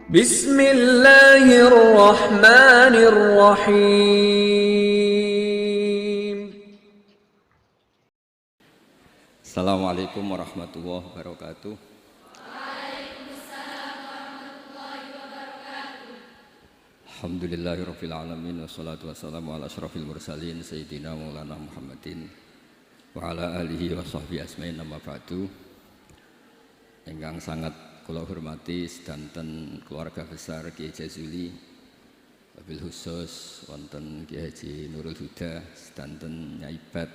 Bismillahirrahmanirrahim. Assalamualaikum warahmatullahi wabarakatuh. Alhamdulillahirabbil alamin wassalatu wassalamu ala asyrafil mursalin sayyidina maulana Muhammadin wa ala alihi wa sahbihi asmain amma ba'du. Ingkang sangat kula hormati sedanten keluarga besar Kiai Jazuli, wabil khusus wonten Kiai Haji Nurul Huda, sedanten Nyai Bat,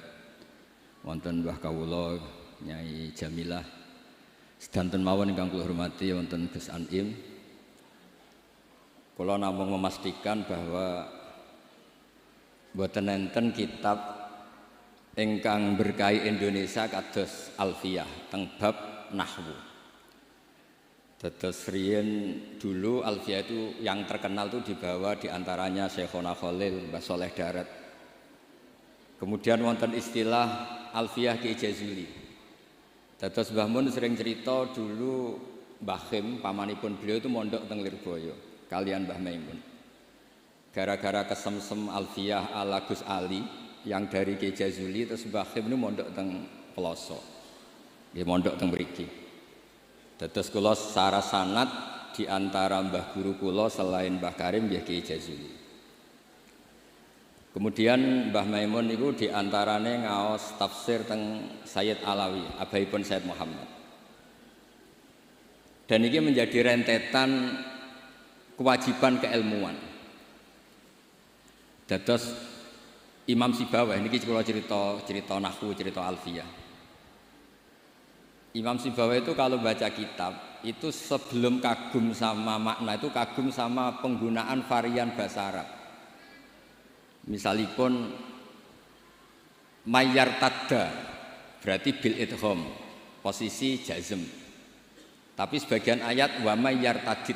wonten Mbah Kawula Nyai Jamilah, sedanten mawon ingkang kula hormati wonten Gus Anim. Kula namung memastikan bahwa boten enten kitab ingkang berkahi Indonesia kados Alfiyah teng bab nahwu. Dados riyen dulu Alfiyah itu yang terkenal itu dibawa diantaranya Syekhona Khalil, Mbah Soleh Darat. Kemudian wonten istilah Alfiyah Kiai Jazuli. Dados Mbah Mun sering cerita dulu Mbah Khim pamanipun beliau itu mondok teng Lirboyo kalian Mbah Maimun. Gara-gara kesemsem Alfiyah ala Gus Ali yang dari Kiai Jazuli, terus Mbah Khim itu mondok teng Peloso. Nggih mondok teng mriki. Dados kula secara sanad di antara mbah guru kula selain Mbah Karim nggih Kiai Jazuli. Kemudian Mbah Maimun itu di antarane ngaos tafsir teng Sayyid Alawi, abahipun Sayyid Muhammad. Dan ini menjadi rentetan kewajiban keilmuan. Dados Imam Sibawayh niki kula cerita nahwu, cerita Alfiyah. Imam Sibawayh itu kalau baca kitab itu sebelum kagum sama makna itu kagum sama penggunaan varian bahasa Arab. Misalipun mayyar tadda berarti bil idgham, posisi jazm. Tapi sebagian ayat wa mayyar tadid,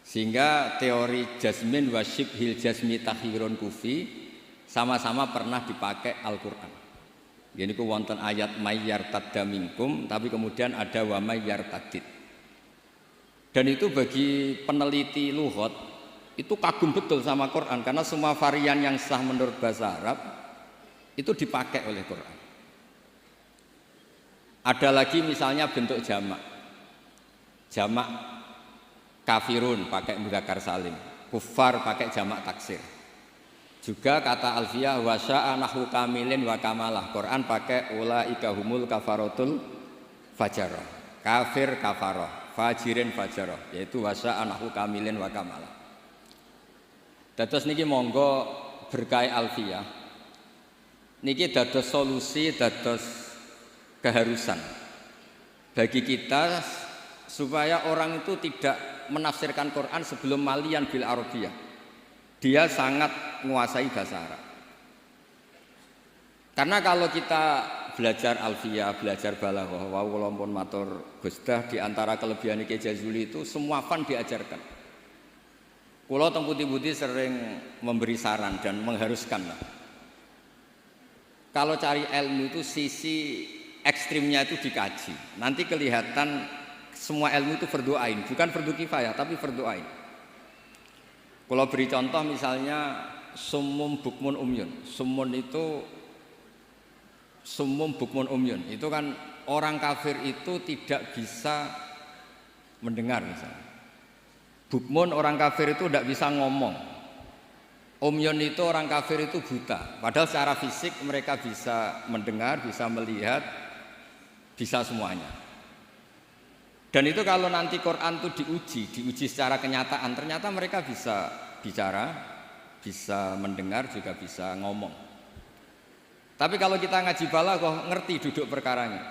sehingga teori jazmin wa syibhil jazmi takhirun kufi sama-sama pernah dipakai Al-Quran. Ini ku wonten ayat mayyar tadda minkum, tapi kemudian ada wa mayyar tadid. Dan itu bagi peneliti lughat itu kagum betul sama Quran, karena semua varian yang sah menurut bahasa Arab itu dipakai oleh Quran. Ada lagi misalnya bentuk jamak. Jamak kafirun pakai mudzakkar salim, kufar pakai jamak taksir. Juga kata Alfiyah wa sya'a nahwu kamilin wa kamalah. Quran pakai ulaika humul kafaratul fajarah. Kafir kafarah, fajirin fajarah, yaitu wa sya'a nahwu kamilin wa kamalah. Dados niki monggo berkahi Alfiyah. Niki dados solusi, dados keharusan bagi kita supaya orang itu tidak menafsirkan Quran sebelum malian bil arabiyah. Dia sangat menguasai bahasa Arab. Karena kalau kita belajar Alfiyah, belajar balaghah, wa kula pun matur Gusdah di antara kelebihan Kiai Jazuli itu semua fan diajarkan. Kula teng putih-putih sering memberi saran dan mengharuskan. Kalau cari ilmu itu sisi ekstrimnya itu dikaji. Nanti kelihatan semua ilmu itu fardhu ain, bukan fardhu kifayah tapi fardhu ain. Kalau beri contoh misalnya summum bukmun umyun. Summum bukmun umyun. Itu kan orang kafir itu tidak bisa mendengar misalnya. Bukmun orang kafir itu tidak bisa ngomong. Umyun itu orang kafir itu buta. Padahal secara fisik mereka bisa mendengar, bisa melihat, bisa semuanya. Dan itu kalau nanti Quran itu diuji secara kenyataan, ternyata mereka bisa bicara, bisa mendengar, juga bisa ngomong. Tapi kalau kita ngaji balaghah ngerti duduk perkaranya.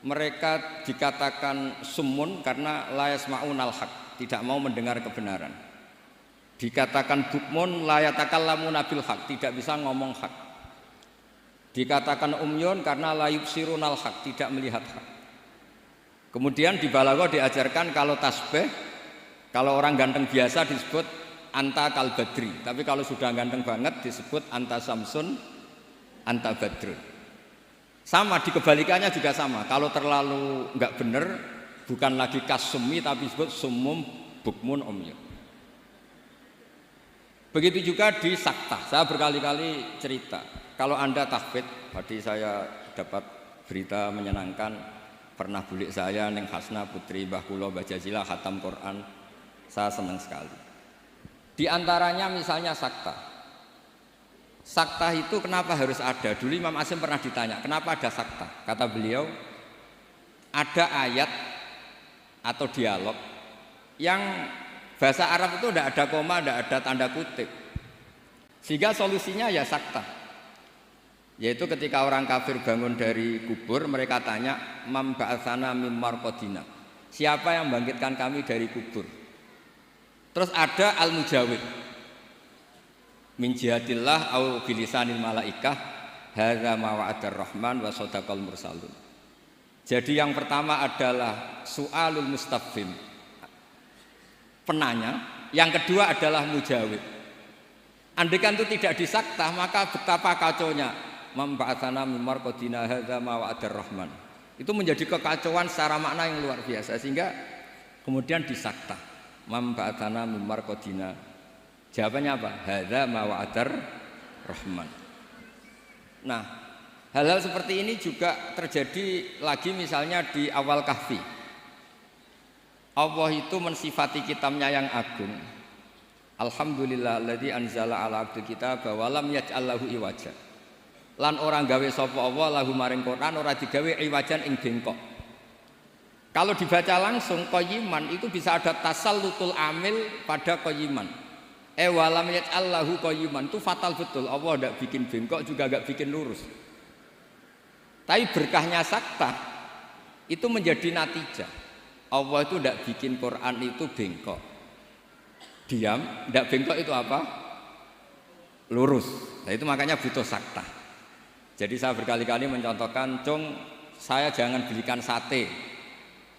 Mereka dikatakan summun karena la yasma'unal haq, tidak mau mendengar kebenaran. Dikatakan bukmun la yatakallamuna bil haq, tidak bisa ngomong hak. Dikatakan umyun karena la yubsirunal haq, tidak melihat hak. Kemudian di balaghah diajarkan kalau tasbih, kalau orang ganteng biasa disebut anta kal badri, tapi kalau sudah ganteng banget disebut anta samsun, anta badrun. Sama di kebalikannya juga sama. Kalau terlalu nggak bener Bukan lagi kasumi tapi disebut sumum bukmun umyun. Begitu juga di sakta. Saya berkali-kali cerita. Kalau Anda tahfidz, tadi saya dapat berita menyenangkan, pernah bulik saya Neng Hasna putri Mbah Kula Mbah Jazila khatam Quran. Saya senang sekali. Di antaranya misalnya sakta. Sakta itu kenapa harus ada? Dulu Imam Asy'ari pernah ditanya, kenapa ada sakta? Kata beliau, ada ayat atau dialog yang bahasa Arab itu tidak ada koma, tidak ada tanda kutip, sehingga solusinya ya sakta. Yaitu ketika orang kafir bangun dari kubur, mereka tanya, "Man ba'atsana mim marqadina?" Siapa yang membangkitkan kami dari kubur? Terus ada al-mujawib, min jihatillah au bilisanil malaikah, hadza ma wa'adar rahman wa shadaqal mursalun. Jadi yang pertama adalah su'alul mustafhim, penanya, yang kedua adalah mujawib. Andaikan itu tidak disakta, maka betapa kacaunya. Memba'atsana mim marqadina hadza ma wa'adar rahman. Itu menjadi kekacauan secara makna yang luar biasa, sehingga kemudian disakta. Memba'atsana mim marqadina. Jawabannya apa? Hadza ma wa'adar rahman. Nah, hal-hal seperti ini juga terjadi lagi misalnya di awal Kahfi. Allah itu mensifati kitabnya yang agung. Alhamdulillahilladzi anzala ala abdil kitaba wa lam yaj'al lahu iwaja. Lan orang gawe sapa Allah lahu maring Quran ora digawe iwajan ing bengkok. Kalau dibaca langsung qayyiman itu bisa ada tasallutul amil pada qayyiman. Wa lam yaj'al lahu qayyiman itu fatal betul. Allah tidak bikin bengkok juga enggak bikin lurus. Tapi berkahnya sakta itu menjadi natijah. Allah itu tidak bikin Quran itu bengkok. Diam, tidak bengkok itu apa? Lurus. Nah itu makanya butuh sakta. Jadi saya berkali-kali mencontohkan, Cung, saya jangan belikan sate,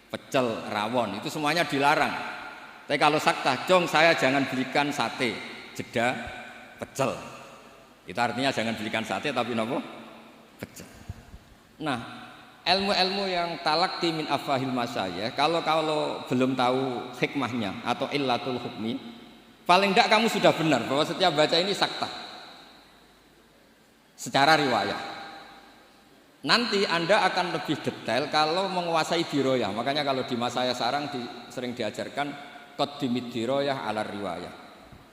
pecel, rawon, itu semuanya dilarang. Tapi kalau sakta, Cung, saya jangan belikan sate, jeda, pecel. Itu artinya jangan belikan sate tapi nopo? Pecel. Nah, ilmu-ilmu yang talaqti min afahil masyayikh, kalau belum tahu hikmahnya atau illatul hukmi, paling enggak kamu sudah benar bahwa setiap baca ini sakta secara riwayat. Nanti Anda akan lebih detail kalau menguasai diroyah. Makanya kalau di masa saya sarang sering diajarkan qaddimid diroyah ala riwayah.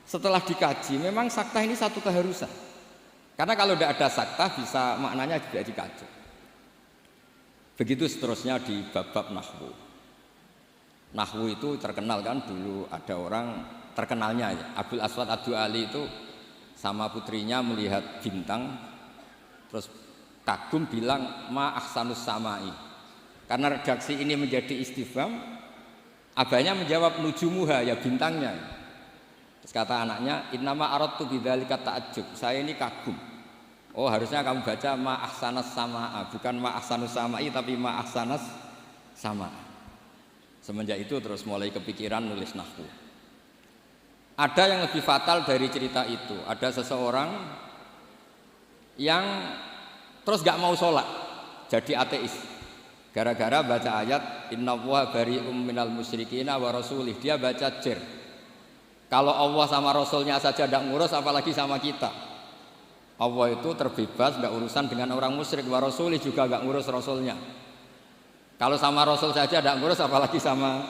Setelah dikaji, memang sakta ini satu keharusan. Karena kalau tidak ada sakta bisa maknanya juga dikacau. Begitu seterusnya di bab-bab nahwu. Nahwu itu terkenal kan, dulu ada orang terkenalnya ya, Abdul Aswad Ad-Du'ali itu sama putrinya melihat bintang, terus kagum bilang ma ahsanus samai. Karena redaksi ini menjadi istifham, abahnya menjawab nujumuha, ya bintangnya. Terus kata anaknya, innama aradtu bidzalika ta'ajjub, saya ini kagum. Oh harusnya kamu baca ma ahsanas samaa, bukan ma ahsanus samai tapi ma ahsanas samaa. Semenjak itu terus mulai kepikiran nulis nahwu. Ada yang lebih fatal dari cerita itu. Ada seseorang yang terus gak mau sholat, jadi ateis. Gara-gara baca ayat innallaha bari'um minal musyrikina wa rasulih, dia baca jer. Kalau Allah sama Rasulnya saja tidak ngurus, apalagi sama kita. Allah itu terbebas, tidak urusan dengan orang musyrik. Wa rasulih juga tidak ngurus Rasulnya. Kalau sama Rasul saja tidak ngurus, apalagi sama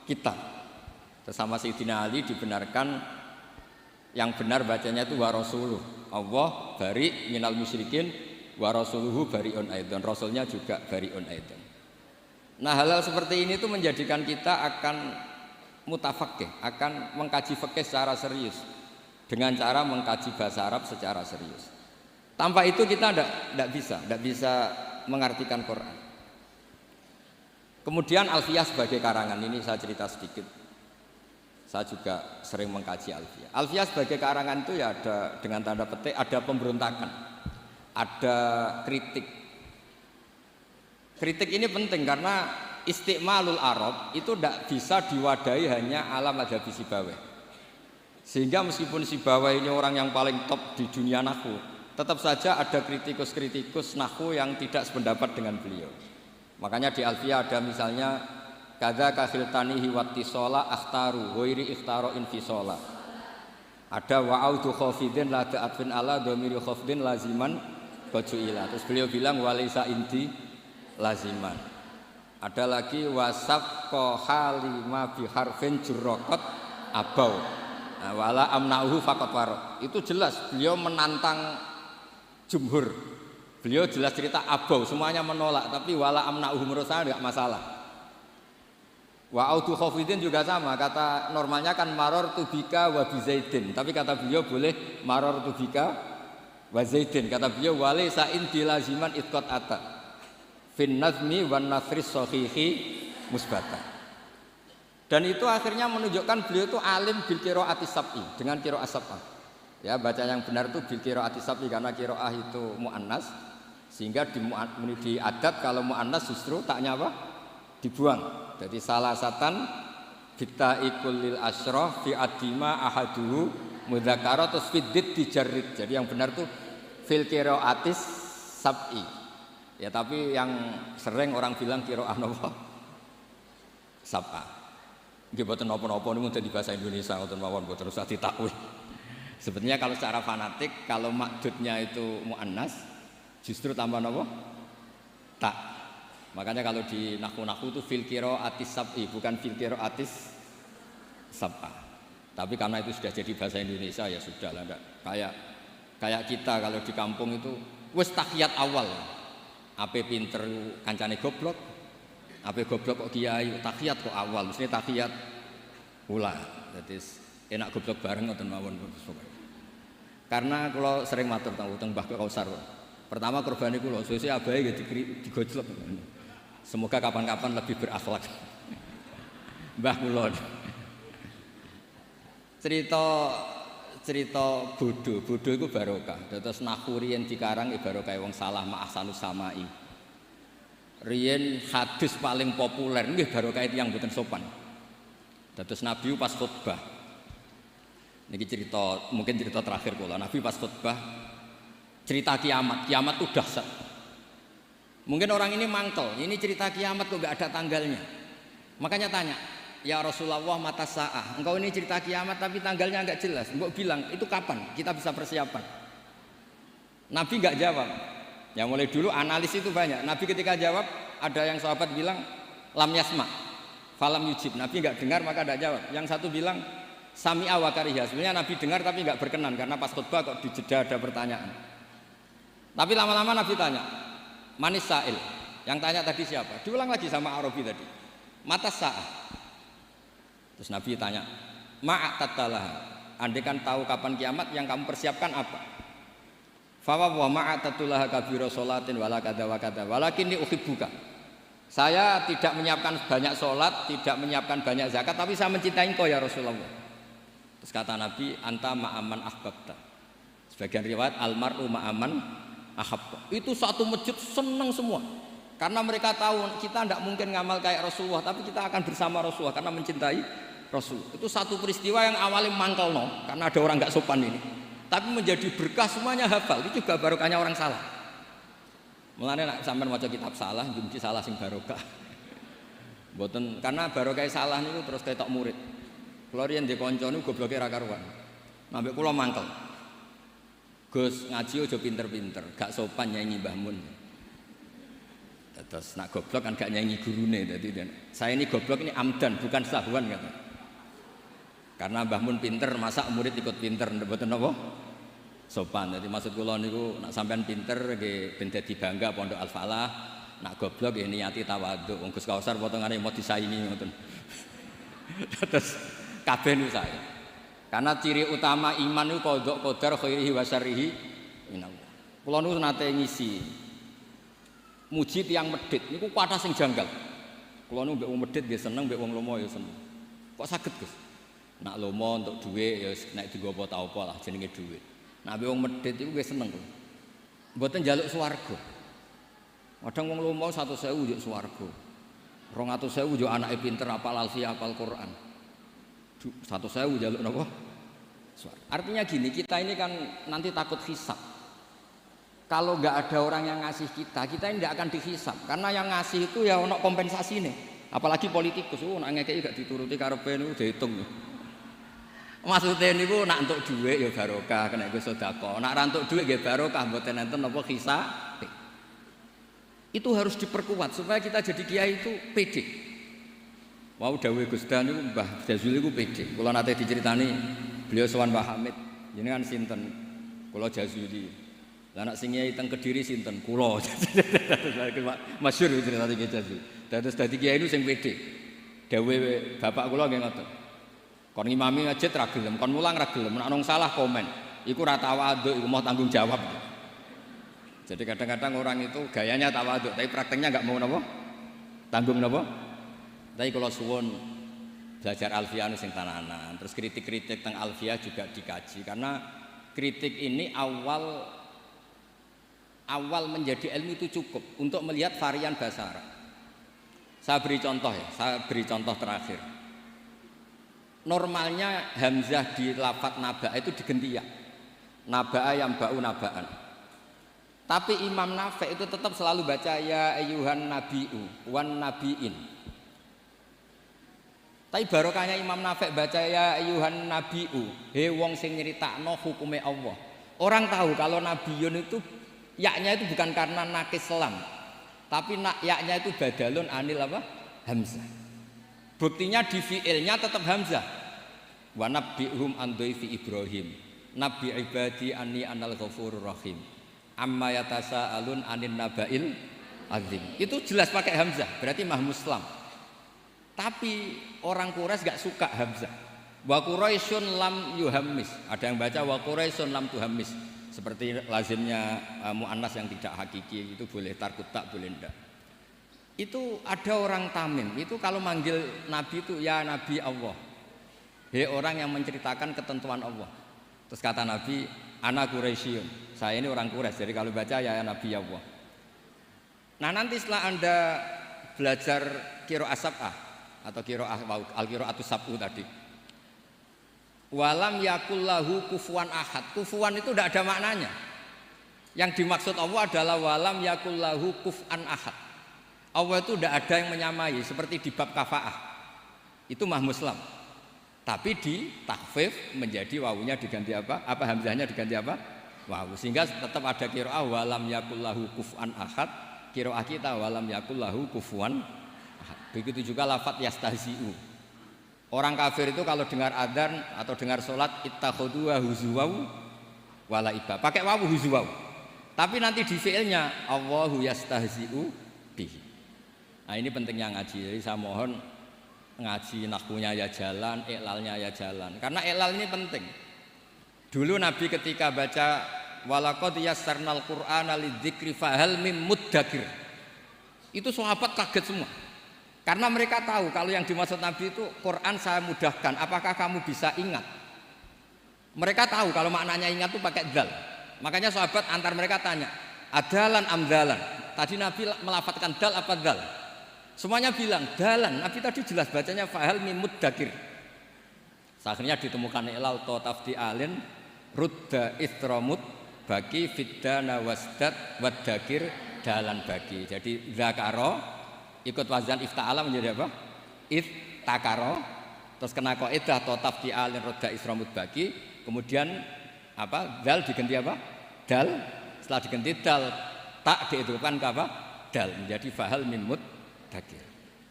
kita. Sama Sayyidina Ali dibenarkan, yang benar bacanya itu wa rasuluh. Allah bari minal musyrikin wa rasuluhu bari'un aidan. Rasulnya juga bari'un aidan. Nah hal-hal seperti ini itu menjadikan kita akan mutafaqih, akan mengkaji fikih secara serius dengan cara mengkaji bahasa Arab secara serius. Tanpa itu kita tidak bisa mengartikan Quran. Kemudian Alfiyah sebagai karangan, ini saya cerita sedikit. Saya juga sering mengkaji Alfiyah. Alfiyah sebagai karangan itu ya ada dengan tanda petik, ada pemberontakan, ada kritik. Kritik ini penting karena istiqmalul Arab itu tidak bisa diwadahi hanya ala madhabi Sibawayh. Sehingga meskipun Sibawayh ini orang yang paling top di dunia nahwu, tetap saja ada kritikus-kritikus nahwu yang tidak sependapat dengan beliau. Makanya di Alfiyah ada misalnya Kadza kahiltanihi wattisola akhtaru ghairi ikhtaro infisola. Ada wa'audu khafidin la ta'atfin ala dhamiri khafdin laziman bajuila. Terus beliau bilang walisa inti laziman. Ada lagi wasaf halima bi harfin jurraqat abau. Nah, wala amna'uhu faqat warad. Itu jelas beliau menantang jumhur. Beliau jelas cerita abau, semuanya menolak, tapi wala amna'uhu menurut saya enggak masalah. Wa audu khafidin juga sama, kata normalnya kan maror tubika wa bizaidin, tapi kata beliau boleh maror tubika wa zaidin. Kata beliau walaysa inti laziman itqat ata fin nazmi wan nasris sahihi musbata. Dan itu akhirnya menunjukkan beliau itu alim bil qiraatis sab'i, dengan qiraat sab'ah. Ya, baca yang benar itu bil qiraatis sab'i karena qiraah itu muannas, sehingga di adat kalau muannas justru taknya apa? Dibuang. Jadi salah satan kita ikulil asroh fi adima ahaduhu mudzakkara terus fiddit dijarrid. Jadi yang benar tuh fil qiraatis sab'i. Ya tapi yang sering orang bilang qiraah napa? Sab'a. Nggih boten napa-napa niku dadi bahasa Indonesia ngoten mawon boten usah ditakwil. Sebenarnya kalau secara fanatik kalau makdudnya itu muannas justru tambah napa? Tak. Makanya kalau di nahwu-nahwu itu fil qiraatis sab'i bukan fil qiraatis sab'a. Tapi karena itu sudah jadi bahasa Indonesia ya sudah lah, enggak kayak kita kalau di kampung itu wis tahiyat awal. Ape pinter kancane goblok. Ape goblok kok kiai, tahiyat kok awal, mesti tahiyat ula. Jadi enak goblok bareng ngoten mawon. Karena kalau sering matur teng Mbah Kausar. Pertama korban iku lho, sesuk abahe digojlok. Semoga kapan-kapan lebih berakhlak. Mbah kula. Cerita bodoh itu barokah. Terus nahwu riyen dikarang barokah wong salah ma ahsanus samai. Riyen hadis paling populer nggih barokah tiyang mboten sopan. Terus Nabi pas khutbah. Niki cerita, mungkin cerita terakhir kula. Nabi pas khutbah cerita kiamat itu dahsyat. Mungkin orang ini mangkel, ini cerita kiamat kok gak ada tanggalnya. Makanya tanya, ya Rasulullah mata sa'ah, engkau ini cerita kiamat tapi tanggalnya gak jelas. Engkau bilang, itu kapan kita bisa persiapan? Nabi gak jawab. Ya mulai dulu analis itu banyak. Nabi ketika jawab, ada yang sahabat bilang, lam yasma, falam yujib. Nabi gak dengar maka gak jawab. Yang satu bilang, sami'a wa kariha. Sebenarnya Nabi dengar tapi gak berkenan, karena pas khutbah kok di jeda ada pertanyaan. Tapi lama-lama Nabi tanya, manis sa'il, yang tanya tadi siapa? Diulang lagi sama Arabi tadi, mata sa'ah. Terus Nabi tanya, ma'atattalah, andai kan tahu kapan kiamat, yang kamu persiapkan apa? Fawa wa ma'atattalah kabiro sholatin wala kada wa kada walakinni uhibbuka. Saya tidak menyiapkan banyak sholat, tidak menyiapkan banyak zakat, tapi saya mencintai engkau ya Rasulullah. Terus kata Nabi, anta ma'aman ahbabta. Sebagian riwayat almar'u ma'aman ahab. Itu satu masjid senang semua. Karena mereka tahu kita tidak mungkin ngamal kayak Rasulullah, tapi kita akan bersama Rasulullah karena mencintai Rasul. Itu satu peristiwa yang awalnya mangkel karena ada orang nggak sopan ini. Tapi menjadi berkah semuanya hafal. Itu juga barokahnya orang salah. Mulanya nak sampean maca kitab salah, mesti salah sing barokah. Mboten karena barokah salah niku terus ketok murid. Kula riyen ndek kanca niku gobloke ra karuan. Nambek kula mangkel. Gus ngaji aja pinter-pinter, gak sopan nyanyi Mbah Mun. Terus nak goblok kan gak nyanyi gurune. Jadi saya ini goblok ini amdan bukan sahwan kata. Karena Mbah Mun pinter, masa murid ikut pinter mboten napa? Sopan. Jadi maksud kula niku nak sampean pinter nggih ben dadi bangga Pondok Al Falah, nak goblok nggih niati tawadhu. Wong Gus Kausar potongane mau disaingi ngoten. Terus kabeh niku saya. Karena ciri utama iman itu qadha qadar khairihi wa syarrihi minallah. Kula niku nate ngisi muji tiyang medhit niku kuwatah sing janggal. Kula niku mbek wong medhit nggih seneng, mbek wong lomo ya seneng. Kok saged, Gus? Nak lomo untuk dhuwit ya nek dienggo apa ta apa lah jenenge dhuwit. Nak mbek wong medhit iku nggih seneng. Mboten njaluk swarga. Kadang wong lomo 100.000 yo swarga. 200.000 yo anake pinter apal alfiah apal Quran. 100.000 njaluk napa? Artinya gini, kita ini kan nanti takut hisab. Kalau nggak ada orang yang ngasih kita ini nggak akan dihisab. Karena yang ngasih itu ya ono kompensasi nih. Apalagi politikus, nak ngekeki gak dituruti karepe niku diitung. Maksudnya niku nak entuk dhuwit ya barokah, kena iku sedekah. Nak ra entuk dhuwit nggih barokah, mboten enten napa hisab. Itu harus diperkuat supaya kita jadi kiai itu pede. Wau dawuh Gus Dan niku Mbah Jazuli niku pede. Kula nate diceritani beliau sowan Mbah Hamid, jenengan sinten? Kula Jazuli. Lah anak sing kiai teng Kediri sinten? Kula. Masyhur cerita iki Jazuli. Dados dadi kiai niku sing pede. Dawuh bapak kula nggih ngoten. Kon ngimami masjid ra gelem, kon mulang ra gelem, nek ana salah komen. Iku ra tawaduk, iku mau tanggung jawab. Jadi kadang-kadang orang itu gayanya tawaduk, tapi prakteknya enggak mau napa? Tanggung napa? Tapi kalau suwun belajar alfiah sing tananan, terus kritik-kritik tentang alfiah juga dikaji karena kritik ini awal menjadi ilmu itu cukup untuk melihat varian bahasa Arab. Saya beri contoh terakhir. Normalnya hamzah di lafadz naba'a itu diganti ya. Naba'a yang ba'u naba'an. Tapi Imam Nafi' itu tetap selalu baca ya ayyuhan nabi'u wan nabi'in. Tapi barokahnya Imam Nafi' baca ya ayyuhan nabi'u, he wong sing nyeritakno hukume Allah. Orang tahu kalau nabiyun itu yaknya itu bukan karena nakis selam, tapi yaknya itu badalun anil apa? Hamzah. Buktinya di fi'ilnya tetap hamzah. Wa nabbihum an dhaifi Ibrahim. Nabi ibadi anni anal ghafurur rahim. Amma yatasaalun anin naba'il azim. Itu jelas pakai hamzah, berarti mah muslam. Tapi orang Quraisy gak suka hamzah. Wa Quraisyun lam yuhammis. Ada yang baca wa Quraisyun lam tuhammis. Seperti lazimnya muannas yang tidak hakiki, itu boleh tarkut tak boleh ndak. Itu ada orang Tamim, itu kalau manggil Nabi itu ya Nabi Allah. Hei orang yang menceritakan ketentuan Allah. Terus kata Nabi, ana Quraisyun. Saya ini orang Quraisy, jadi kalau baca ya Nabi Allah. Nah nanti setelah Anda belajar qiraah sab'ah atau qiraah al-qiraatus sab'u tadi. Walam yakullahu kufuwan ahad. Kufuwan itu tidak ada maknanya. Yang dimaksud Allah adalah walam yakullahu kuf'an ahad. Allah itu tidak ada yang menyamai seperti di bab kafaah. Itu mah muslam. Tapi di takhfif menjadi wawunya diganti apa? Apa hamzahnya diganti apa? Wawu. Sehingga tetap ada qiraah walam yakullahu kuf'an ahad. Qiraah kita walam yakullahu kufuwan ahad. Begitu juga lafadz yastahzi'u. Orang kafir itu kalau dengar adzan atau dengar sholat ittakhadhu huzuwau wala iba. Pakai wawu huzuwau. Tapi nanti di fi'ilnya Allahu yastahzi'u bihi. Nah ini pentingnya ngaji. Jadi saya mohon ngaji nahwunya ya jalan, iklalnya ya jalan. Karena iklal ini penting. Dulu Nabi ketika baca walaqad yassarnal qur'ana lidzikri fahal mim muddakir. Itu sahabat kaget semua. Karena mereka tahu kalau yang dimaksud Nabi itu Quran saya mudahkan, apakah kamu bisa ingat? Mereka tahu kalau maknanya ingat itu pakai dzal. Makanya sahabat antar mereka tanya, adalan amdalan. Tadi Nabi melafatkan dal apa dzal? Semuanya bilang dalan. Nabi tadi jelas bacanya fahal mim muddakir. Akhirnya ditemukan ilal tafdi alin rudda istramut bagi fiddana wasdad waddakir dalan bagi. Jadi zakaro ikut wazan ifta'ala menjadi apa? Iftakaro. Terus kena qaidah tafdi alin rudda istramut bagi. Kemudian apa? Dal diganti apa? Dal. Setelah diganti dal tak diidhofkan ke apa? Dal menjadi fahal mim muddakir.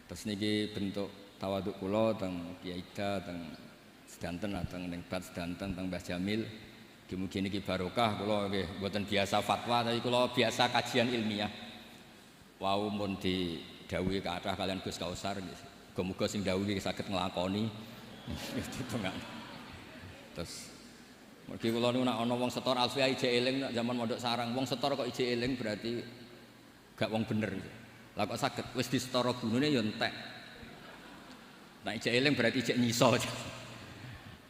Terus niki bentuk tawaduk kula teng Kiai Ida teng sedanten ateng ning bat sedanten teng Mbah Jamil. Mugi niki barokah kula nggih mboten biasa fatwa tapi kula biasa kajian ilmiah. Wau mun didhawuhi kathah kalian Gus Kausar nggih. Muga-muga sing dawuhi saged nglakoni. Terus mugi kula niku nek ana wong setor alfiah ije eling zaman mondok sarang, wong setor kok ije eling berarti gak wong bener. Lah kok saged wis disetara gunune ya entek. Nek ije eling berarti ije nyiso.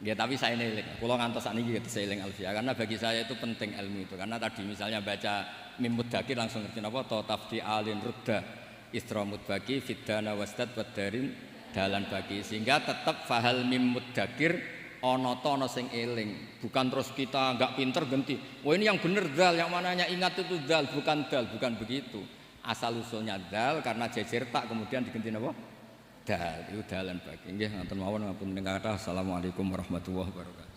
Ya tapi saya eling. Kula ngantos sakniki saya eling alfiah karena bagi saya itu penting ilmu itu. Karena tadi misalnya baca mim muddakir langsung ngerti apa ta tafdi alin rudda istramut bagi fiddana wasdad wadarin dalan bagi sehingga tetap fahal mim muddakir ana ta ana sing eling. Bukan terus kita enggak pinter ganti. Oh ini yang bener dal, yang mananya ingat itu dal, bukan begitu. Asal usulnya dal karena jejer tak kemudian diganti apa? Dal, itu dalan bagi. Nggih, ngoten mawon ngapunten kathah. Assalamualaikum warahmatullahi wabarakatuh.